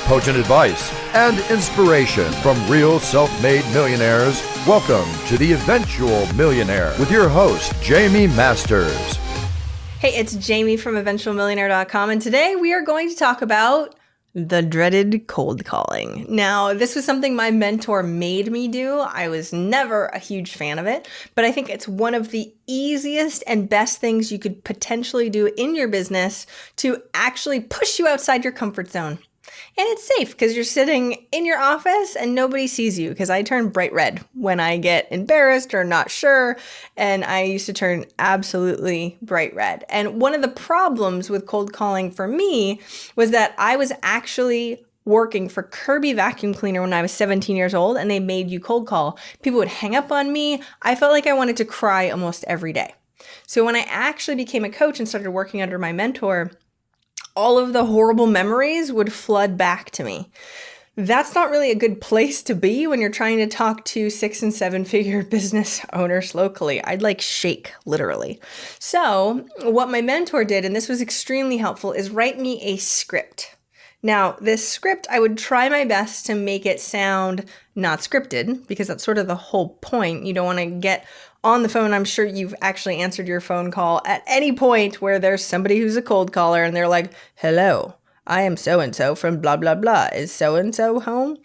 potent advice, and inspiration from real self-made millionaires. Welcome to The Eventual Millionaire with your host, Jaime Masters. Hey, it's Jaime from eventualmillionaire.com, and today we are going to talk about the dreaded cold calling. Now, this was something my mentor made me do. I was never a huge fan of it, but I think it's one of the easiest and best things you could potentially do in your business to actually push you outside your comfort zone. And it's safe because you're sitting in your office and nobody sees you, because I turn bright red when I get embarrassed or not sure. And I used to turn absolutely bright red. And one of the problems with cold calling for me was that I was actually working for Kirby Vacuum Cleaner when I was 17 years old, and they made you cold call. People would hang up on me. I felt like I wanted to cry almost every day. So when I actually became a coach and started working under my mentor, all of the horrible memories would flood back to me. That's not really a good place to be when you're trying to talk to 6 and 7 figure business owners locally. I'd like shake, literally. So what my mentor did, and this was extremely helpful, is write me a script. Now, this script, I would try my best to make it sound not scripted, because that's sort of the whole point. You don't want to get on the phone. I'm sure you've actually answered your phone call at any point where there's somebody who's a cold caller and they're like, hello, I am so-and-so from blah, blah, blah. Is so-and-so home?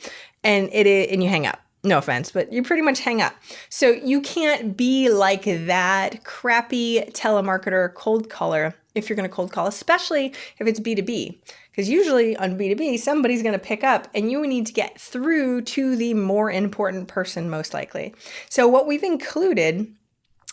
And you hang up. No offense, but you pretty much hang up. So you can't be like that crappy telemarketer cold caller if you're going to cold call, especially if it's B2B. Because usually on B2B, somebody's going to pick up and you need to get through to the more important person, most likely. So what we've included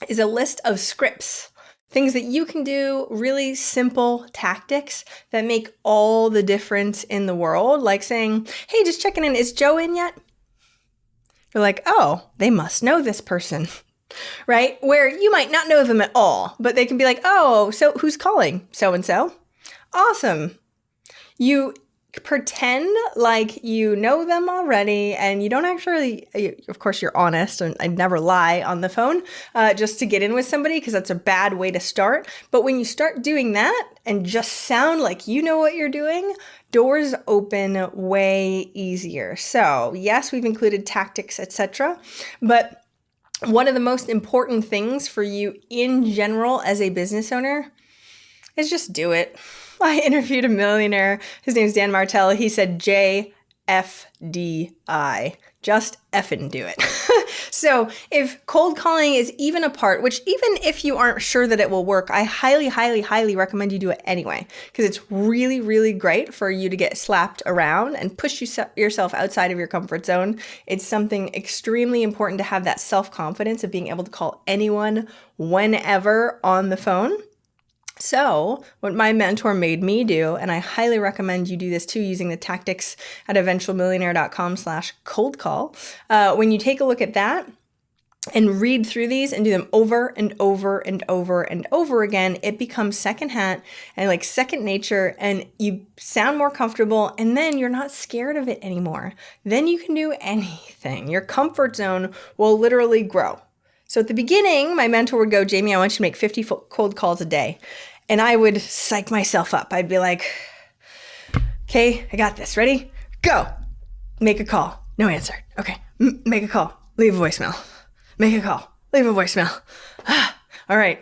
is a list of scripts, things that you can do, really simple tactics that make all the difference in the world. Like saying, hey, just checking in, is Joe in yet? You're like, oh, they must know this person, right? Where you might not know them at all, but they can be like, oh, so who's calling? So-and-so. Awesome. You pretend like you know them already, and you don't actually, of course, you're honest, and I'd never lie on the phone just to get in with somebody, because that's a bad way to start. But when you start doing that and just sound like you know what you're doing, doors open way easier. So yes, we've included tactics, etc. But one of the most important things for you in general as a business owner is just do it. I interviewed a millionaire. His name's Dan Martell. He said JFDI. Just effing do it. So if cold calling is even a part, which even if you aren't sure that it will work, I highly, highly, highly recommend you do it anyway, because it's really, really great for you to get slapped around and push yourself outside of your comfort zone. It's something extremely important to have that self-confidence of being able to call anyone whenever on the phone. So what my mentor made me do, and I highly recommend you do this too, using the tactics at eventualmillionaire.com/cold call. When you take a look at that and read through these and do them over and over and over and over again, it becomes second hat and like second nature, and you sound more comfortable, and then you're not scared of it anymore. Then you can do anything. Your comfort zone will literally grow. So at the beginning, my mentor would go, Jaime, I want you to make 50 cold calls a day. And I would psych myself up. I'd be like, okay, I got this. Ready? Go. Make a call. No answer. Okay. Make a call. Leave a voicemail. Make a call. Leave a voicemail. All right.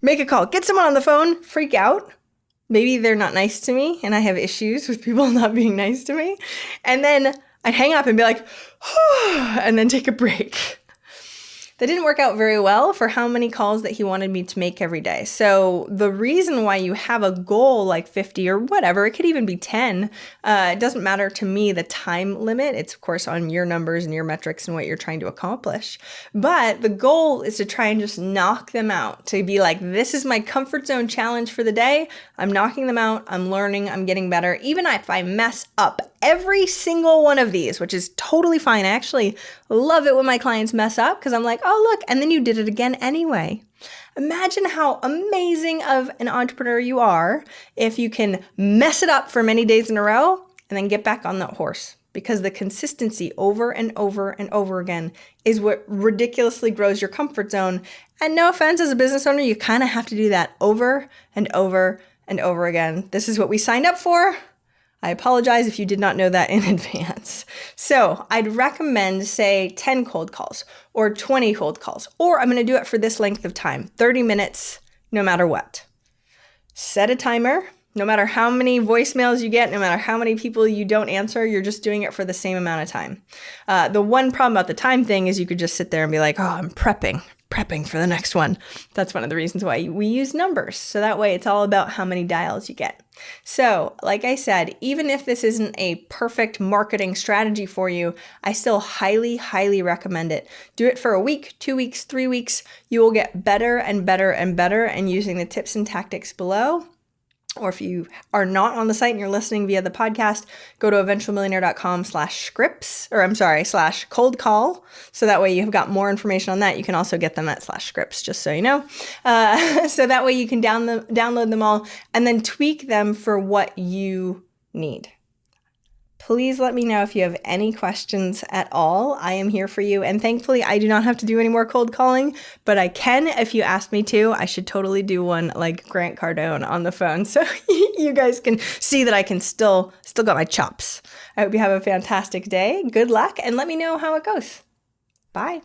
Make a call. Get someone on the phone. Freak out. Maybe they're not nice to me and I have issues with people not being nice to me. And then I'd hang up and be like, and then take a break. That didn't work out very well for how many calls that he wanted me to make every day. So the reason why you have a goal like 50 or whatever, it could even be 10, it doesn't matter to me the time limit. It's of course on your numbers and your metrics and what you're trying to accomplish. But the goal is to try and just knock them out, to be like, this is my comfort zone challenge for the day. I'm knocking them out. I'm learning. I'm getting better. Even if I mess up every single one of these, which is totally fine. I actually love it when my clients mess up, because I'm like, oh, look, and then you did it again anyway. Imagine how amazing of an entrepreneur you are if you can mess it up for many days in a row and then get back on that horse. Because the consistency over and over and over again is what ridiculously grows your comfort zone. And no offense, as a business owner, you kind of have to do that over and over and over again. This is what we signed up for. I apologize if you did not know that in advance. So I'd recommend, say, 10 cold calls or 20 cold calls, or I'm going to do it for this length of time, 30 minutes, no matter what. Set a timer. No matter how many voicemails you get, no matter how many people you don't answer, you're just doing it for the same amount of time. The one problem about the time thing is you could just sit there and be like, oh, I'm prepping for the next one. That's one of the reasons why we use numbers. So that way it's all about how many dials you get. So like I said, even if this isn't a perfect marketing strategy for you, I still highly, highly recommend it. Do it for a week, 2 weeks, 3 weeks. You will get better and better and better. And using the tips and tactics below, or if you are not on the site and you're listening via the podcast, go to eventualmillionaire.com/scripts, /cold call. So that way you've got more information on that. You can also get them at /scripts, just so you know. So that way you can download them all and then tweak them for what you need. Please let me know if you have any questions at all. I am here for you. And thankfully, I do not have to do any more cold calling, but I can if you ask me to. I should totally do one like Grant Cardone on the phone so you guys can see that I can still got my chops. I hope you have a fantastic day. Good luck, and let me know how it goes. Bye.